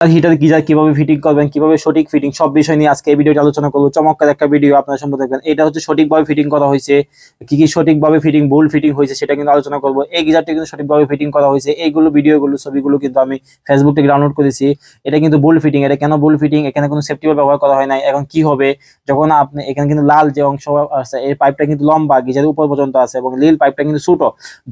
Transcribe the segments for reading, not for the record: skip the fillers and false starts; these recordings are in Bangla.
হিটার গিজার কিভাবে ফিটিং করবেন, কিভাবে সঠিক ফিটিং, সব বিষয় নিয়ে আজকে এই ভিডিওটি আলোচনা করবো। চমৎকার একটা ভিডিও আপনারা সম্পূর্ণ দেখবেন। এটা হচ্ছে সঠিকভাবে ফিটিং করা হয়েছে, কি কি সঠিকভাবে ফিটিং ভুল ফিটিং হয়েছে সেটা কিন্তু আলোচনা করবো। এই গিজারটি কিন্তু সঠিকভাবে ফিটিং করা হয়েছে, এইগুলো ভিডিওগুলো ছবিগুলো কিন্তু আমি ফেসবুক থেকে ডাউনলোড করেছি। এটা কিন্তু ভুল ফিটিং। এটা কেন ভুল ফিটিং, এখানে কোনো সেফটি বেল ব্যবহার করা হয় নাই। এখন কি হবে, যখন আপনি এখানে কিন্তু লাল যে অংশ আছে এই পাইপটা কিন্তু লম্বা গিজারের উপর পর্যন্ত আছে এবং নীল পাইপটা কিন্তু ছোট।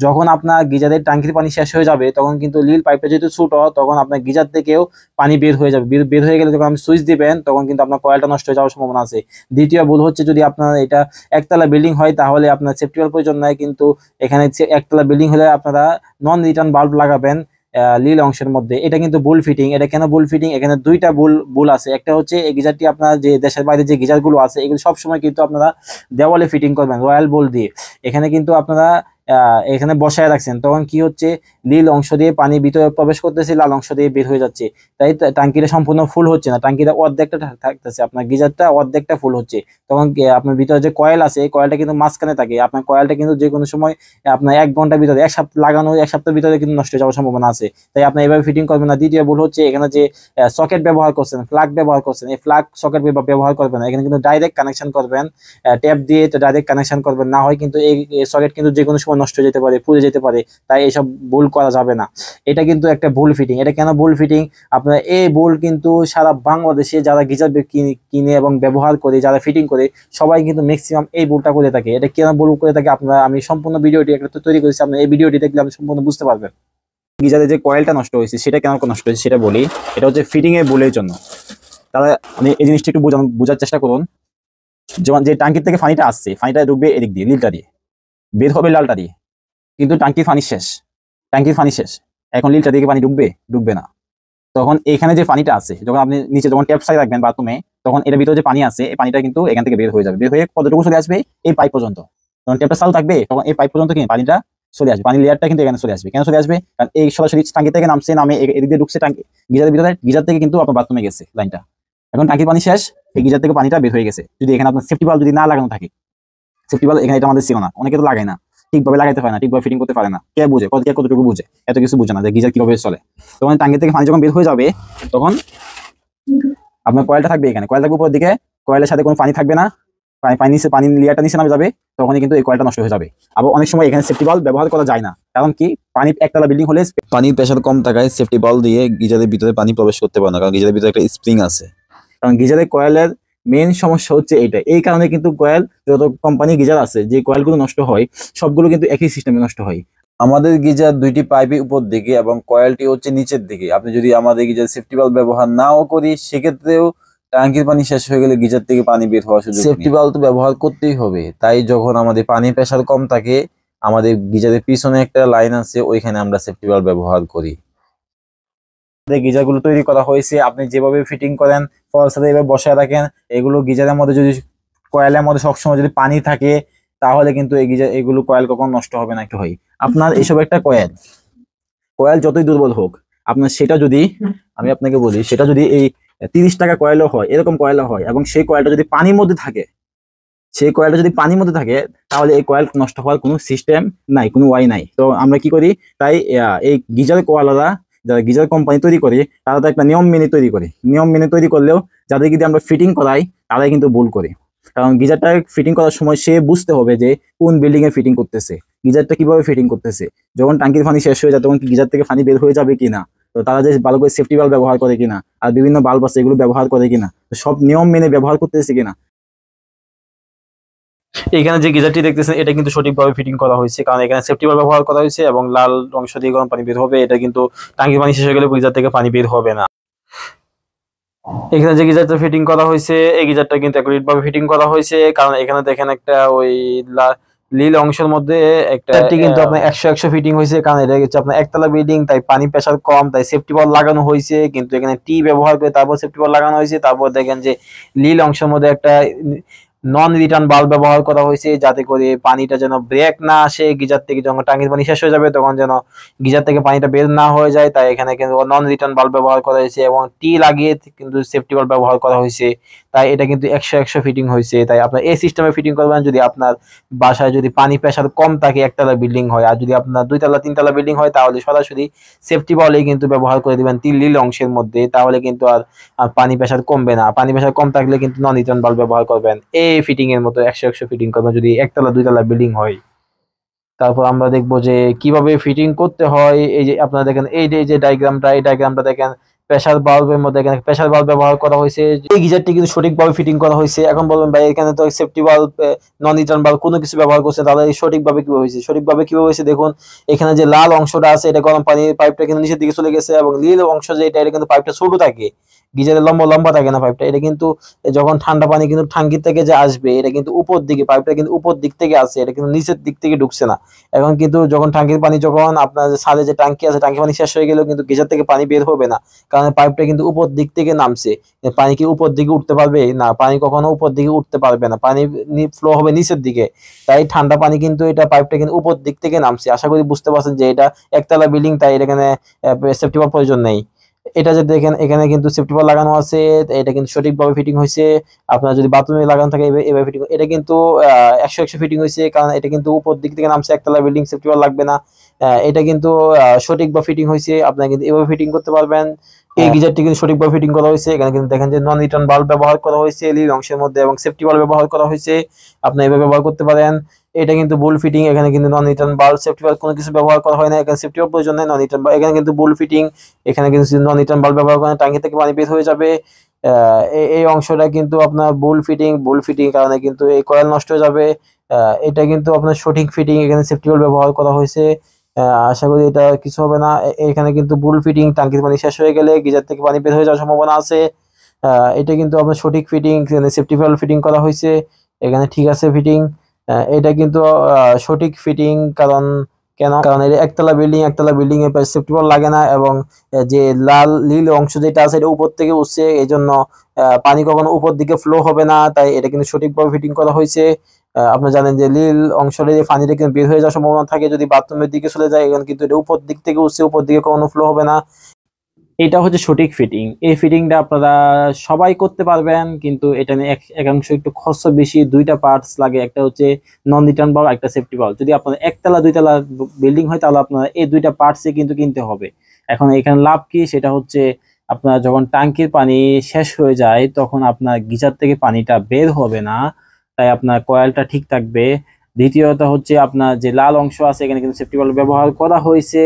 যখন আপনার গিজারের ট্যাঙ্কির পানি শেষ হয়ে যাবে তখন কিন্তু নীল পাইপটা যেহেতু ছোট, তখন আপনার গিজার থেকেও পানি বের হয়ে যাবে। বের হয়ে গেলে যখন আপনি সুইচ দিবেন তখন কিন্তু আপনার কয়েলটা নষ্ট হয়ে যাওয়ার সম্ভাবনা আছে। দ্বিতীয় ভুল হচ্ছে, যদি আপনার এটা একতলা বিল্ডিং হয় তাহলে আপনার সেফটি বেল প্রয়োজন নাই, কিন্তু এখানে একতলা বিল্ডিং হলে আপনারা নন রিটার্ন বাল্ব লাগাবেন নীল অংশের মধ্যে। এটা কিন্তু ভুল ফিটিং। এটা কেন ভুল ফিটিং, এখানে দুইটা ভুল আছে। একটা হচ্ছে এই গিজারটি আপনার যে দেশের বাইরে যে গিজার গুলো আছে এগুলো সবসময় কিন্তু আপনারা দেওয়ালে ফিটিং করবেন রয়্যাল বোল্ট দিয়ে। এখানে কিন্তু আপনারা এখানে বসায় রাখছেন, তখন কি হচ্ছে, নীল অংশ দিয়ে পানি ভিতরে প্রবেশ করতেছে, লাল অংশ দিয়ে বের হয়ে যাচ্ছে। তাই টাঙ্কিটা সম্পূর্ণ ফুল হচ্ছে না, টাঙ্কিটা অর্ধেকটা থাকতেছে, আপনার গিজারটা অর্ধেকটা ফুল হচ্ছে। তখন আপনার ভিতরে যে কয়েল আছে এই কয়েলটা কিন্তু মাঝখানে থাকে। আপনার কয়েলটা কিন্তু যে কোনো সময় আপনার 1 ঘন্টার ভিতরে, এক সপ্তাহ লাগানো, 1 সপ্তাহের ভিতরে কিন্তু নষ্ট হয়ে যাওয়ার সম্ভাবনা আছে। তাই আপনি এভাবে ফিটিং করবেন না। দ্বিতীয় ভুল হচ্ছে, এখানে যে সকেট ব্যবহার করছেন, প্লাগ ব্যবহার করছেন, এই প্লাগ সকেট ব্যবহার করবেন না। এখানে কিন্তু ডাইরেক্ট কানেকশন করবেন, ট্যাপ দিয়ে ডাইরেক্ট কানেকশন করবেন, না হয় কিন্তু এই সকেট কিন্তু যে কোনো সময় নষ্ট হয়ে যেতে পারে, পুড়ে যেতে পারে। তাই এইসব ভুল করা যাবে না। এটা কিন্তু একটা ভুল ফিটিং। এটা কেন ভুল ফিটিং, আপনার এই ভুল কিন্তু সারা বাংলাদেশে যারা গিজার কিনে এবং ব্যবহার করে, যারা ফিটিং করে, সবাই কিন্তু ম্যাক্সিমাম এই ভুলটা করে থাকে। এটা কেন ভুল করে থাকে, আপনারা আমি সম্পূর্ণ ভিডিওটি একটা তৈরি করেছি, আপনার এই ভিডিওটি দেখলে আপনি সম্পূর্ণ বুঝতে পারবেন। গিজারে যে কয়েলটা নষ্ট হয়েছে সেটা কেন নষ্ট হয়েছে সেটা বলি। এটা হচ্ছে ফিটিং এর ভুলের জন্য। তাহলে আপনি এই জিনিসটা একটু বোঝার চেষ্টা করুন। যেমন যে টাঙ্কির থেকে পানিটা আসছে, পানিটা ঢুকবে এদিক দিয়ে নীলটা দিয়ে, বের হবে লালটা দিয়ে, কিন্তু টাঙ্কির পানি শেষ। এখন নীলটা দিকে পানি ঢুকবে না। তখন এখানে যে পানিটা আছে, যখন আপনি নিচে যখন ট্যাপ সাইড রাখবেন বাথরুমে, তখন এর ভিতরে যে পানি আছে এই পানিটা কিন্তু এখান থেকে বের হয়ে যাবে। বের হয়ে কতটুকু চলে আসবে, এই পাইপ পর্যন্ত। যখন ট্যাপটা চালু থাকবে তখন এই পাইপ পর্যন্ত কিন্তু পানিটা চলে আসবে, পানির লেয়ারটা কিন্তু এখানে চলে আসবে। কেন চলে আসবে, কারণ এই সরাসরি টাঙ্কি থেকে নামে এদিক দিয়ে ঢুকছে টাঙ্কি গিজারের ভিতরে, গিজার থেকে কিন্তু আপনার বাথরুমে গেছে লাইনটা। এখন টাঙ্কির পানি শেষ, এই গিজার থেকে পানিটা বের হয়ে গেছে। যদি এখানে আপনার সেফটি বাল্ব যদি না লাগানো থাকে, সেফটি বাল্ব এখানে এটা আমাদের ছিল না, অনেকে তো লাগায় না, ঠিকভাবে লাগাইতে পারে না, ঠিকভাবে ফিটিং করতে পারে না। কে বুঝে, কতটুকু বুঝে, এত কিছু বুঝে না যে গিজার কিভাবে চলে। তখন টাঙ্কি থেকে পানি যখন বের হয়ে যাবে তখন আপনার কয়েলটা থাকবে এখানে, কয়েল থাকবে উপর দিকে, কয়েলের সাথে কোনো পানি থাকবে না, পানি লেয়ারটা নিচে নামে যাবে, তখনই কিন্তু এই কয়েলটা নষ্ট হয়ে যাবে। আবার অনেক সময় এখানে সেফটি বাল্ব ব্যবহার করা যায় না, কারণ কি, পানি একতলা বিল্ডিং হলে পানির প্রেসার কম থাকায় সেফটি বাল্ব দিয়ে গিজারের ভিতরে পানি প্রবেশ করতে পারে না, কারণ গিজারের ভিতরে একটা স্প্রিং আছে। কারণ গিজারের কয়েলের মেইন সমস্যা হচ্ছে এইটা। এই কারণে কিন্তু কয়েল, যত কোম্পানি গিজার আছে যে কয়েলগুলো নষ্ট হয় সবগুলো কিন্তু একই সিস্টেমে নষ্ট হয়। আমাদের গিজার দুইটি পাইপই উপর দিকে এবং কয়েলটি হচ্ছে নিচের দিকে। আপনি যদি আমাদের গিজার সেফটি বাল্ব ব্যবহার নাও করি, সেক্ষেত্রেও ট্যাঙ্কির পানি শেষ হয়ে গেলে গিজার থেকে পানি বের হওয়ার সুযোগ নেই। সেফটি বাল্ব তো ব্যবহার করতেই হবে। তাই যখন আমাদের পানির প্রেসার কম থাকে, আমাদের গিজারের পিছনে একটা লাইন আছে, ওইখানে আমরা সেফটি বাল্ব ব্যবহার করি। গিজার গুলো তৈরি করা হয়েছে, আপনি যেভাবে ফিটিং করেন ফলের সাথে এভাবে বসায় রাখেন, এগুলো গিজারের মধ্যে যদি, কয়েলের মধ্যে সবসময় যদি পানি থাকে তাহলে কিন্তু এই গিজার এগুলো কয়েল কখনো নষ্ট হবে না। একটু হয় আপনার এইসব একটা কয়েল যতই দুর্বল হোক, আপনার সেটা যদি, আমি আপনাকে বলি, সেটা যদি এই 30 টাকা কয়েলও হয়, এরকম কয়েলও হয়, এবং সেই কয়েলটা যদি পানির মধ্যে থাকে, তাহলে এই কয়েল নষ্ট হওয়ার কোনো সিস্টেম নাই, কোনো ওয়াই নাই। তো আমরা কি করি, তাই এই গিজার কয়েলরা, যারা গিজার কোম্পানি তৈরি করে, তারা তো একটা নিয়ম মেনে তৈরি করে। নিয়ম মেনে তৈরি করলেও যাদের যদি আমরা ফিটিং করাই তারাই কিন্তু ভুল করে। কারণ গিজারটা ফিটিং করার সময় সে বুঝতে হবে যে কোন বিল্ডিং এ ফিটিং করতেছে, গিজারটা কিভাবে ফিটিং করতেছে। যখন টাঙ্কির পানি শেষ হয়ে যায় তখন কি গিজার থেকে পানি বের হয়ে যাবে কিনা, তো তারা যে ভালো করে সেফটি বাল্ব ব্যবহার করে কিনা, আর বিভিন্ন বাল্ব আছে এগুলো ব্যবহার করে কিনা, সব নিয়ম মেনে ব্যবহার করতেছে কিনা। এখানে যে গিজারটি দেখতেছেন এটা কিন্তু সঠিকভাবে ফিটিং করা হয়েছে, কারণ এখানে সেফটি বাল্ব ব্যবহার করা হয়েছে এবং লাল অংশ দিয়ে গরম পানি বের হবে। এটা কিন্তু টাঙ্কির পানি শেষ হয়ে গেলে গিজার থেকে পানি বের হবে না। এখানে যে গিজারটা ফিটিং করা হয়েছে এই গিজারটা কিন্তু অ্যাকুরেট ভাবে ফিটিং করা হয়েছে, কারণ এখানে দেখেন একটা ওই নীল অংশের মধ্যে একটা কিন্তু আপনার 100 ফিটিং হয়েছে, কারণ এটা হচ্ছে আপনার একতলা বিল্ডিং, তাই পানি প্রেসার কম, তাই সেফটি বাল্ব লাগানো হয়েছে। কিন্তু এখানে টি ব্যবহার করে তারপর সেফটি বাল্ব লাগানো হয়েছে। তারপর দেখেন যে নীল অংশের মধ্যে একটা নন রিটার্ন বাল্ব ব্যবহার করা হয়েছে, যাতে করে পানিটা যেন ব্রেক না আসে গিজার থেকে, যখন টাঙ্কির পানি শেষ হয়ে যাবে তখন যেন গিজার থেকে পানিটা বের না হয়ে যায়। তাই এখানে কিন্তু নন রিটার্ন বাল্ব ব্যবহার করা হয়েছে এবং টি লাগিয়ে কিন্তু সেফটি বাল্ব ব্যবহার করা হয়েছে। তাই এটা কিন্তু 100 ফিটিং হয়েছে। তাই আপনার এই সিস্টেমে ফিটিং করবেন যদি আপনার বাসায় যদি পানি প্রেসার কম থাকে, একতলা বিল্ডিং হয়, আর যদি আপনার 2 তলা 3 তলা বিল্ডিং হয় তাহলে সরাসরি সেফটি বাল্বই কিন্তু ব্যবহার করে দিবেন নীল অংশের মধ্যে, তাহলে কিন্তু আর পানি প্রেসার কমবে না। পানি প্রেসার কম থাকলে কিন্তু নন রিটার্ন বাল্ব ব্যবহার করবেন। এই ফিটিং এর মতো 100 ফিটিং করবেন যদি 1 তলা 2 তলা বিল্ডিং হয়। তারপর আমরা দেখবো যে কিভাবে ফিটিং করতে হয়। এই যে আপনারা দেখেন এই যে ডায়াগ্রামটা, এই ডায়াগ্রামটা দেখেন, প্রেসার বাল্বের মধ্যে এখানে প্রেসার বাল্ব ব্যবহার করা হয়েছে। এই গিজারটি কিন্তু সঠিকভাবে ফিটিং করা হয়েছে। এখন বলবেন ভাই এখানে তো সেফটি বাল্ব, নন রিটার্ন বাল্ব কোনো কিছু ব্যবহার করছে, তাহলে সঠিকভাবে কিভাবে হয়েছে? সঠিকভাবে কিভাবে হয়েছে দেখুন, এখানে যে লাল অংশটা আছে এটা গরম পানির পাইপটা কিন্তু নিচের দিকে চলে গেছে, এবং নীল অংশ যেটা এটা কিন্তু পাইপটা ছোট থাকে, গিজারের লম্বা লম্বা থাকে না পাইপটা। এটা কিন্তু যখন ঠান্ডা পানি কিন্তু টাঙ্কি থেকে যে আসবে এটা কিন্তু উপর দিকে, পাইপটা কিন্তু উপর দিক থেকে আসে, এটা কিন্তু নিচের দিক থেকে ঢুকছে না। এখন কিন্তু যখন টাঙ্কির পানি, যখন আপনার যে ছাদে যে টাঙ্কি আছে, টাঙ্কি পানি শেষ হয়ে গেলেও কিন্তু গিজার থেকে পানি বের হবে না, কারণ পাইপটা কিন্তু উপর দিক থেকে নামছে। পানি কি উপর দিকে উঠতে পারবে? না, পানি কখনো উপর দিকে উঠতে পারবে না, পানি ফ্লো হবে নিচের দিকে। তাই ঠান্ডা পানি কিন্তু এটা পাইপটা কিন্তু উপর দিক থেকে নামছে। আশা করি বুঝতে পারছেন যে এটা 1 তলা বিল্ডিং, তাই এখানে সেফটি বাল্ব প্রয়োজন নেই। এটা যে দেখেন এখানে কিন্তু সেফটি বাল্ব লাগানো আছে, এটা কিন্তু সঠিকভাবে ফিটিং হয়েছে। আপনার যদি বাথরুমে লাগানো থাকে এভাবে ফিটিং, এটা কিন্তু 100 ফিটিং হয়েছে, কারণ এটা কিন্তু উপর দিক থেকে নামছে, 1 তলা বিল্ডিং, সেফটি বাল্ব লাগবে না। এটা কিন্তু সঠিকভাবে ফিটিং হয়েছে। আপনারা কিন্তু এভাবে ফিটিং করতে পারবেন। এই গিজারটি কিন্তু সঠিকভাবে ফিটিং করা হয়েছে। এখানে কিন্তু দেখেন যে নন রিটার্ন বাল্ব ব্যবহার করা হয়েছে নীল অংশের মধ্যে, এবং সেফটি বাল্ব ব্যবহার করা হয়েছে। আপনি এভাবে ব্যবহার করতে পারেন। এটা কিন্তু বুল ফিটিং, এখানে কিন্তু নন রিটার্ন বাল্ব, সেফটি বাল্ব কোনো কিছু ব্যবহার করা হয় না। এখানে সেফটি বাল্ব প্রয়োজন নেই, নন রিটার্ন বাল্ব। এখানে কিন্তু বুল ফিটিং, এখানে কিন্তু নন রিটার্ন বাল্ব ব্যবহার করেন, টাঙ্কি থেকে পানি বের হয়ে যাবে। এই অংশটা কিন্তু আপনার বুল ফিটিং কারণে কিন্তু এই কয়েল নষ্ট হয়ে যাবে। এটা কিন্তু আপনার সঠিক ফিটিং, এখানে সেফটি বাল্ব ব্যবহার করা হয়েছে। আশা করি এটা কিছু হবে না। এখানে কিন্তু বুল ফিটিং, টাঙ্কির পানি শেষ হয়ে গেলে গিজার থেকে পানি বের হয়ে যাওয়ার সম্ভাবনা আছে। এটা কিন্তু আপনার সঠিক ফিটিং, সেফটি বাল্ব ফিটিং করা হয়েছে, এখানে ঠিক আছে ফিটিং। এটা কিন্তু সঠিক ফিটিং, কারণ এটা 1 তলা বিল্ডিং এ সেফটি বাল্ব লাগে না, এবং যে লাল নীল অংশ যেটা আছে এটা উপর থেকে উঠছে, এই জন্য পানি কখনো উপর দিকে ফ্লো হবে না। তাই এটা কিন্তু সঠিকভাবে ফিটিং করা হয়েছে। আপনি জানেন যে নীল অংশটা যে পানিটা কিন্তু বের হয়ে যাওয়ার সম্ভাবনা থাকে যদি বাথরুমের দিকে চলে যায়, এখন কিন্তু এটা উপর দিক থেকে উঠছে, উপর দিকে কখনো ফ্লো হবে না। এটা হচ্ছে সঠিক ফিটিং। এই ফিটিংটা আপনারা সবাই করতে পারবেন, কিন্তু এটা নিয়ে একাংশ একটু খরচ বেশি। 2টা পার্টস লাগে, একটা হচ্ছে নন রিটার্ন বাল্ব, একটা সেফটি বাল্ব। যদি আপনার 1 তলা 2 তলা বিল্ডিং হয় তাহলে আপনার এই 2টা পার্টসই কিন্তু কিনতে হবে। এখন এখানে লাভ কি, সেটা হচ্ছে আপনার যখন টাঙ্কির পানি শেষ হয়ে যায় তখন আপনার গিজার থেকে পানিটা বের হবে না, তাই আপনার কয়েলটা ঠিক থাকবে। দ্বিতীয়ত হচ্ছে আপনার যে লাল অংশ আছে এখানে কিন্তু সেফটি বাল্ব ব্যবহার করা হয়েছে।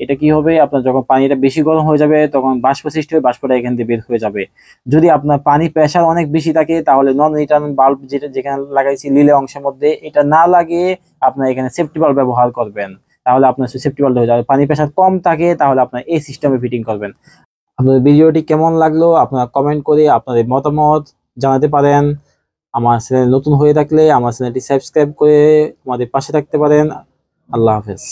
এটা কি হবে, আপনার যখন পানিটা বেশি গরম হয়ে যাবে তখন বাষ্প সৃষ্টি হয়ে বাষ্পটা এখান থেকে বের হয়ে যাবে। যদি আপনার পানি প্রেসার অনেক বেশি থাকে তাহলে নন রিটার্ন বাল্ব যেখানে লাগাইছি নীলে অংশের মধ্যে, এটা না লাগিয়ে আপনার এখানে সেফটি বাল্ব ব্যবহার করবেন, তাহলে আপনার সেফটি বাল্ব হয়ে যাবে। পানি প্রেসার কম থাকে তাহলে আপনার এই সিস্টেমে ফিটিং করবেন। আপনাদের ভিডিওটি কেমন লাগলো আপনারা কমেন্ট করে আপনাদের মতামত জানাতে পারেন। আমার চ্যানেল নতুন হয়ে থাকলে আমার চ্যানেলটি সাবস্ক্রাইব করে আমাদের পাশে থাকতে পারেন। আল্লাহ হাফেজ।